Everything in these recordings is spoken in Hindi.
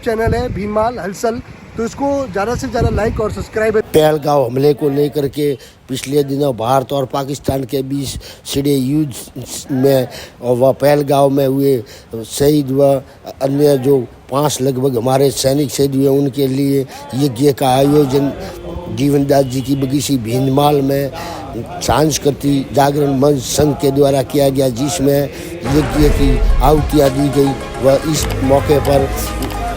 चैनल है भीनमाल हलचल, तो इसको ज़्यादा से ज़्यादा लाइक और सब्सक्राइब। पहलगांव हमले को लेकर के पिछले दिनों भारत और पाकिस्तान के बीच छिड़े युद्ध में और वह पहलगांव में हुए शहीद व अन्य जो 5 लगभग हमारे सैनिक शहीद हुए उनके लिए यज्ञ का आयोजन जीवनदास जी की बगीची भीनमाल में सांस्कृतिक जागरण मंच संघ के द्वारा किया गया, जिसमें यज्ञ की आहुतियाँ दी गई व इस मौके पर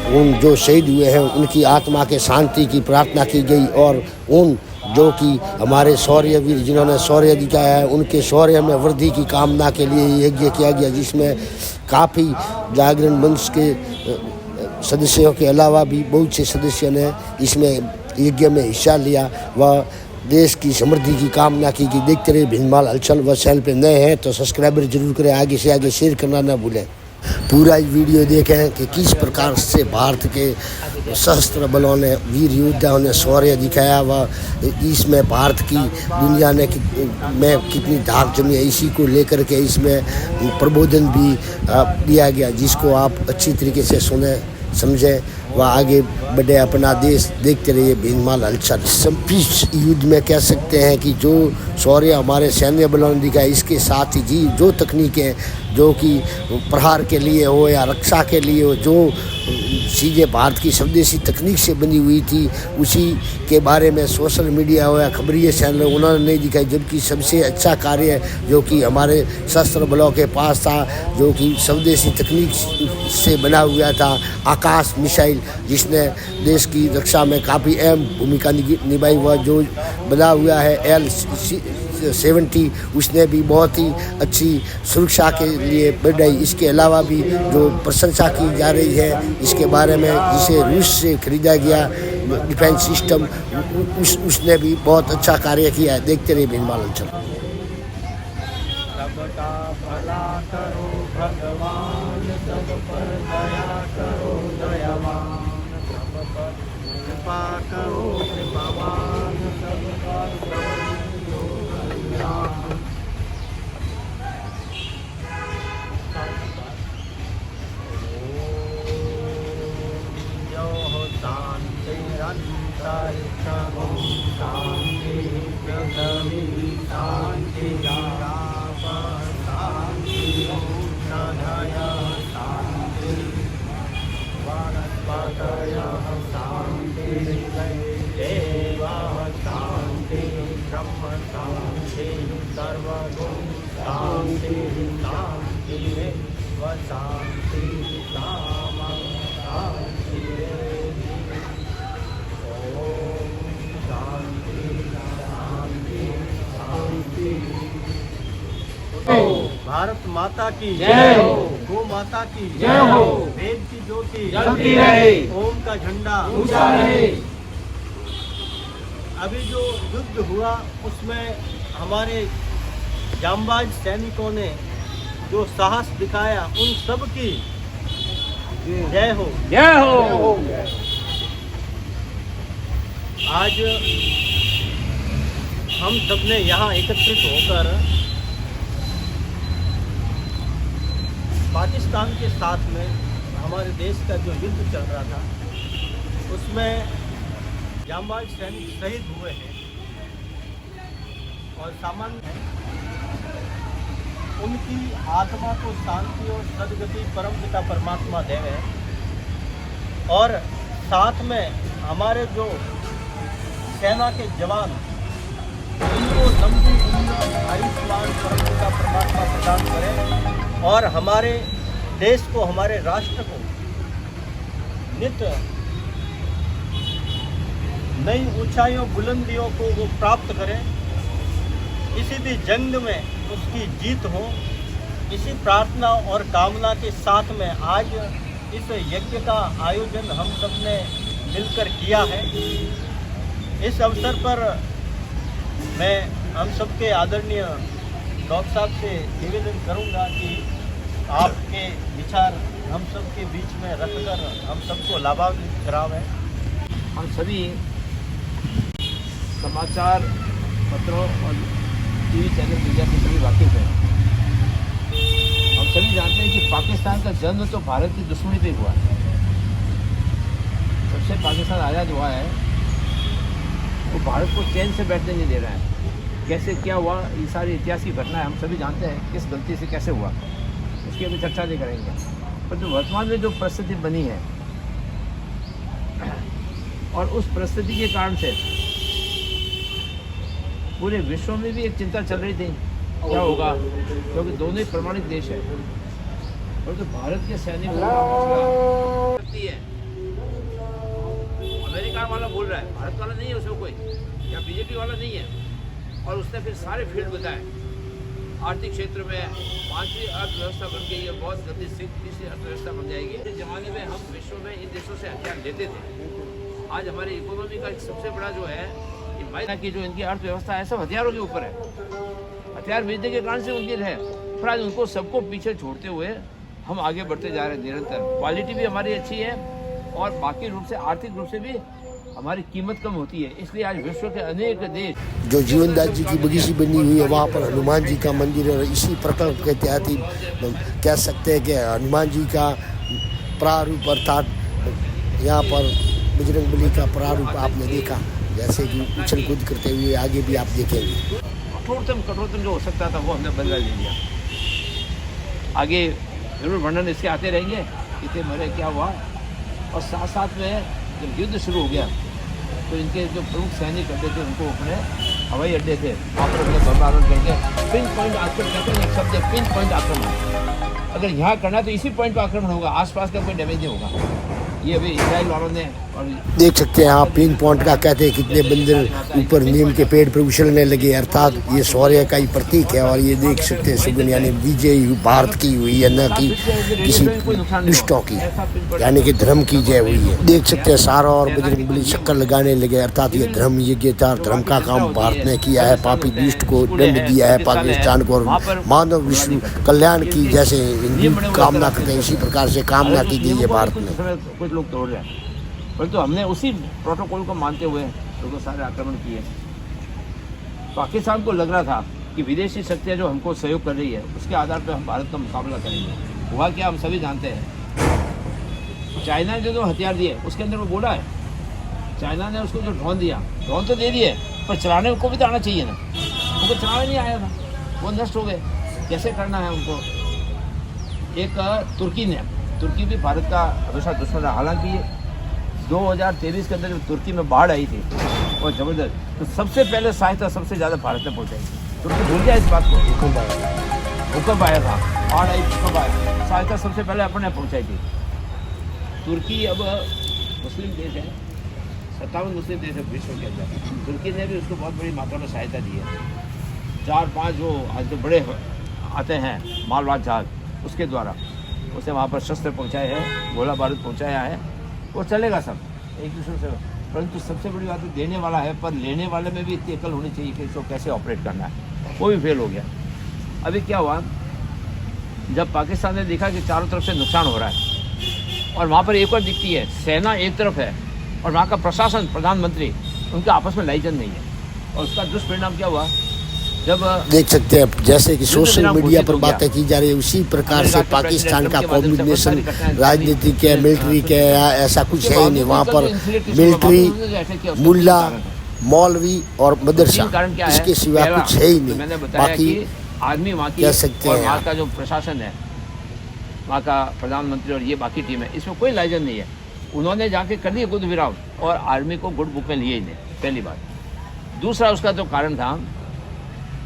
उन जो शहीद हुए हैं उनकी आत्मा के शांति की प्रार्थना की गई और उन जो कि हमारे शौर्यवीर जिन्होंने शौर्य दिखाया है उनके शौर्य में वृद्धि की कामना के लिए यज्ञ किया गया, जिसमें काफ़ी जागरण मंच के सदस्यों के अलावा भी बहुत से सदस्यों ने इसमें यज्ञ में हिस्सा लिया व देश की समृद्धि की कामना की। देखते रहे भीनमाल हलचल व चैनल पे नए हैं तो सब्सक्राइबर जरूर करें, आगे से आगे शेयर करना ना भूलें। पूरा वीडियो देखें कि किस प्रकार से भारत के सशस्त्र बलों ने वीर योद्धाओं ने शौर्य दिखाया व इसमें भारत की दुनिया ने में कितनी धाक जमी है, इसी को लेकर के इसमें प्रबोधन भी दिया गया, जिसको आप अच्छी तरीके से सुने समझें व आगे बढ़े अपना देश। देखते रहिए भीनमाल हलचल। इस युद्ध में कह सकते हैं कि जो शौर्य हमारे सैन्य बलों ने दिखाया, इसके साथ ही जी जो तकनीकें जो कि प्रहार के लिए हो या रक्षा के लिए हो, जो चीज़ें भारत की स्वदेशी तकनीक से बनी हुई थी उसी के बारे में सोशल मीडिया हो या खबरिए चैनल उन्होंने नहीं दिखाई, जबकि सबसे अच्छा कार्य जो कि हमारे सशस्त्र बलों के पास था जो कि स्वदेशी तकनीक से बना हुआ था आकाश मिसाइल, जिसने देश की रक्षा में काफ़ी अहम भूमिका निभाई। हुआ जो बना हुआ है L-70 उसने भी बहुत ही अच्छी सुरक्षा के लिए बढ़ाई। इसके अलावा भी जो प्रशंसा की जा रही है इसके बारे में, जिसे रूस से खरीदा गया डिफेंस सिस्टम उसने भी बहुत अच्छा कार्य किया है। देखते रहिए भीनमाल हलचल। सबका भला करो भगवान, सब पर दया करो दयावान, सब पर कृपा करो कृपावान, सब पर शांति पृथ्वी शांति शांति सदय शांति वनस्पतय शांति देव शांति ब्रह्म शांति सर्वगुण शांति शांति व शांति काम शांति। भारत माता की जय हो, गौ माता की जय हो, वेद की ज्योति जलती रहे, ओम का झंडा ऊंचा रहे। अभी जो युद्ध हुआ उसमें हमारे जांबाज सैनिकों ने जो साहस दिखाया उन सब की जय हो जय हो। आज हम सबने यहाँ एकत्रित होकर पाकिस्तान के साथ में हमारे देश का जो युद्ध चल रहा था उसमें जांबाज सैनिक शहीद हुए हैं और सामान्य उनकी आत्मा को शांति और सद्गति परमपिता परमात्मा देवे, और साथ में हमारे जो सेना के जवान उनको लंबी उम्र आयुष्मान परमपिता परमात्मा प्रदान करें और हमारे देश को हमारे राष्ट्र को नित्य नई ऊंचाइयों बुलंदियों को वो प्राप्त करें, किसी भी जंग में उसकी जीत हो, इसी प्रार्थना और कामना के साथ में आज इस यज्ञ का आयोजन हम सब ने मिलकर किया है। इस अवसर पर मैं हम सबके आदरणीय डॉक्टर साहब से निवेदन करूंगा कि आपके विचार हम सबके बीच में रखकर हम सबको लाभान्वित करावें। हम सभी समाचार पत्रों और टीवी चैनल मीडिया से सभी वाकिफ हैं। हम सभी जानते हैं कि पाकिस्तान का जन्म तो भारत की दुश्मनी पे हुआ है। से पाकिस्तान आज़ाद हुआ है वो भारत को चैन से बैठने नहीं दे रहा है। कैसे क्या हुआ, ये सारी इतिहास की घटना है, हम सभी जानते हैं किस गलती से कैसे हुआ, उसकी अभी चर्चा नहीं करेंगे। पर जो वर्तमान में जो परिस्थिति बनी है और उस परिस्थिति के कारण से पूरे विश्व में भी एक चिंता चल रही थी क्या होगा, क्योंकि दोनों ही परमाणु देश है। और जो भारत के सैनिकों का हौसला है, अमेरिका वाला बोल रहा है, भारत वाला नहीं है उसमें कोई, या बीजेपी वाला नहीं है। और उसने फिर सारे फील्ड बताए, आर्थिक क्षेत्र में 5वीं अर्थव्यवस्था बन गई है, बहुत जल्दी 6वीं अर्थव्यवस्था बन जाएगी। इस जमाने में हम विश्व में इन देशों से हथियार लेते थे। आज हमारी इकोनॉमी का सबसे बड़ा जो है चाइना की जो इनकी अर्थव्यवस्था है सब हथियारों के ऊपर है, हथियार बेचने के कारण से उनकी है। पर आज उनको सबको पीछे छोड़ते हुए हम आगे बढ़ते जा रहे हैं निरंतर। क्वालिटी भी हमारी अच्छी है और बाकी रूप से आर्थिक रूप से भी हमारी कीमत कम होती है। इसलिए आज विश्व के अनेक देश जो जीवनदास जी की बगीची बनी हुई है वहाँ पर हनुमान जी का मंदिर है। और इसी प्रकल्प के तहत ही कह सकते हैं कि हनुमान जी का प्रारूप अर्थात यहाँ पर बजरंगबली का प्रारूप आपने देखा, जैसे कि उछल कूद करते हुए आगे भी आप देखेंगे। कठोरतम जो हो सकता था वो हमने बदला ले लिया। आगे जरूर वर्णन इसके आते रहेंगे, कितने मरे क्या हुआ। और साथ साथ में जब युद्ध शुरू हो गया तो इनके जो प्रमुख सैनिक अड्डे थे उनको अपने हवाई अड्डे थे वहाँ पर अपने बमबारन करके पिन पॉइंट आक्रमण कहते हैं, एक शब्द है पिन पॉइंट आक्रमण। अगर यहाँ करना तो इसी पॉइंट पर आक्रमण होगा, आसपास का कोई डैमेज नहीं होगा। ये अभी इजराइल वालों ने देख सकते हैं आप, पिन पॉइंट का कहते हैं कितने बंदर ऊपर नीम के पेड़ पर उछलने लगे, अर्थात ये शौर्य का ही प्रतीक है। और ये देख सकते हैं सुगुन यानी विजय भारत की हुई है, न कि किसी दुष्टों की, यानी कि धर्म की जय हुई है। देख सकते हैं सारा और बजरंगबली चक्कर लगाने लगे, अर्थात ये धर्म यज्ञ था। धर्म का काम भारत ने किया है, पापी दुष्ट को दंड दिया है पाकिस्तान को, और मानव विश्व कल्याण की जैसे हिंदू कामना करते हैं इसी प्रकार से कामना की गई है भारत में। कुछ लोग तोड़ रहे हैं, परंतु हमने उसी प्रोटोकॉल को मानते हुए लोगों सारे आक्रमण किए। पाकिस्तान को लग रहा था कि विदेशी शक्तियां जो हमको सहयोग कर रही है उसके आधार पर हम भारत का मुकाबला करेंगे। हुआ क्या हम सभी जानते हैं, चाइना ने जो हथियार दिए उसके अंदर वो बोला है, चाइना ने उसको जो ड्रोन दिया, ड्रोन तो दे दिए पर चलाने को भी तो आना चाहिए ना, उनको चलाने नहीं आया था, वो नष्ट हो गए। कैसे करना है उनको। एक तुर्की भी भारत का हमेशा दुश्मन रहा। हालांकि 2023 के अंदर जब तुर्की में बाढ़ आई थी और ज़बरदस्त, तो सबसे पहले सहायता सबसे ज़्यादा भारत ने पहुँचाई। तुर्की भूल गया इस बात को, भूकंप आया था, बाढ़ आई, भूकंप आया, सहायता सबसे पहले अपने पहुँचाई थी। तुर्की अब मुस्लिम देश है, 57 मुस्लिम देश है विश्व के अंदर। तुर्की ने भी उसको बहुत बड़ी मात्रा में सहायता दी है। 4-5 जो आज जो बड़े आते हैं मालवाहक जहाज, उसके द्वारा उसे वहाँ पर शस्त्र पहुँचाए हैं, गोला बारूद पहुँचाया है। वो चलेगा सब एक दूसरे से, परंतु सबसे बड़ी बात तो देने वाला है, पर लेने वाले में भी इतनी अकल होनी चाहिए कि इसको कैसे ऑपरेट करना है। वो भी फेल हो गया। अभी क्या हुआ, जब पाकिस्तान ने देखा कि चारों तरफ से नुकसान हो रहा है और वहाँ पर एक और दिखती है, सेना एक तरफ है और वहाँ का प्रशासन, प्रधानमंत्री, उनके आपस में लाइजन नहीं है। और उसका दुष्परिणाम क्या हुआ, जब देख सकते हैं जैसे कि सोशल मीडिया पर बातें की जा रही है उसी प्रकार से पाकिस्तान का कॉम्बिनेशन राजनीतिक है, मिलिट्री के, ऐसा कुछ है ही नहीं। वहाँ पर मिलिट्री, मुल्ला, मौलवी और मदरसा, इसके सिवा कुछ है ही नहीं। बाकी आर्मी वहाँ की, कह सकते हैं वहाँ का जो प्रशासन है, वहाँ का प्रधानमंत्री और ये बाकी टीम है, इसमें कोई लाइजन नहीं है। उन्होंने जाके कर दिया गुड विराम और आर्मी को गुड बुक में लिए ही नहीं, पहली बात। दूसरा उसका जो कारण था,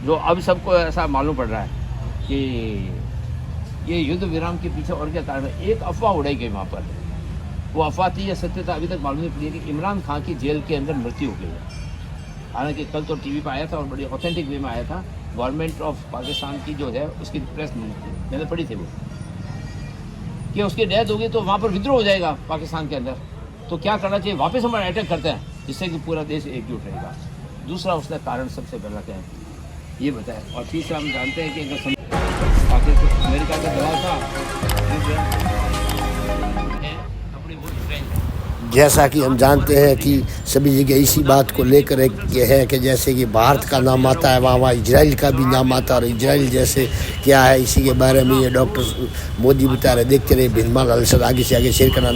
जो अब सबको ऐसा मालूम पड़ रहा है कि ये युद्ध विराम के पीछे और क्या कारण है। एक अफवाह उड़ाई गई वहाँ पर, वो अफवाह थी या सत्यता अभी तक मालूम नहीं पड़ी कि इमरान खान की जेल के अंदर मृत्यु हो गई है। हालांकि कल तो टीवी पर आया था और बड़ी ऑथेंटिक वे में आया था, गवर्नमेंट ऑफ पाकिस्तान की जो है उसकी प्रेस मैंने पढ़ी थी वो, कि उसकी डेथ होगी तो वहाँ पर विद्रोह हो जाएगा पाकिस्तान के अंदर। तो क्या करना चाहिए, वापस हमारा अटैक करते हैं जिससे कि पूरा देश एकजुट रहेगा। दूसरा उसका कारण सबसे पहला क्या है ये बताया। और तीसरा हम जानते हैं कि अगर पाकिस्तान अमेरिका का दबाव था, अपनी वोट जैसा कि हम जानते हैं कि सभी जगह इसी बात को लेकर ये है कि जैसे कि भारत का नाम आता है वहाँ वहाँ इजराइल का भी नाम आता है। और इजराइल जैसे क्या है इसी के बारे में ये डॉक्टर मोदी बता रहे। देखते रहे भिंदमाल अलसद आगे से आगे शेयर करना।